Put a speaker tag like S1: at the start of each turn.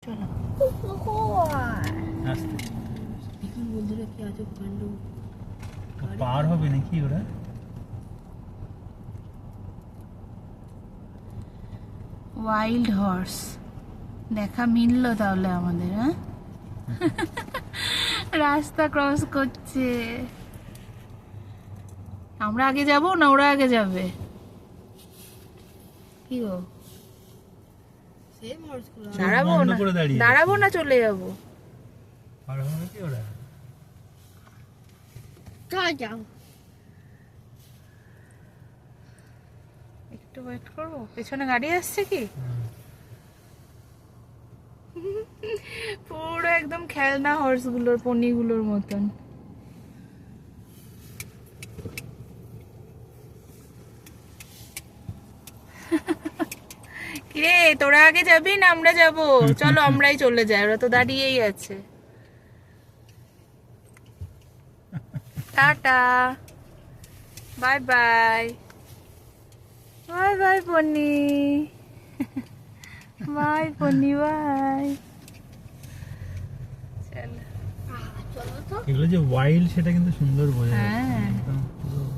S1: চলো
S2: আস্তে
S1: দেখুন বন্ধুরা কি আজব কাণ্ড।
S2: পার হবে নাকি ওরা?
S1: ওয়াইল্ড হর্স দেখা মিললো তাহলে আমাদের, হ্যাঁ? রাস্তা ক্রস করছে। আমরা আগে যাব না ওরা আগে যাবে? কি গো, দাঁড়াবো
S2: বন্ধ
S1: না
S2: করে দাঁড়িয়ে
S1: দাঁড়াবো না চলে যাবো?
S2: পার হবে নাকি ওরা?
S1: যাও একটু ওয়েট করবো, পেছনে গাড়ি আসছে কি? পুরো একদম খেলনা হর্স গুলোর পনি গুলোর মতন। কিরে তোরা আগে যাবি না আমরা যাব? চলো আমরাই চলে যাই, ওরা তো দাঁড়িয়েই আছে। Tata, bye bye, bye bye pony, bye pony, bye.
S2: এগুলো যে ওয়াইল্ড সেটা কিন্তু সুন্দর বোঝা যাচ্ছে
S1: হ্যাঁ।
S2: একদম।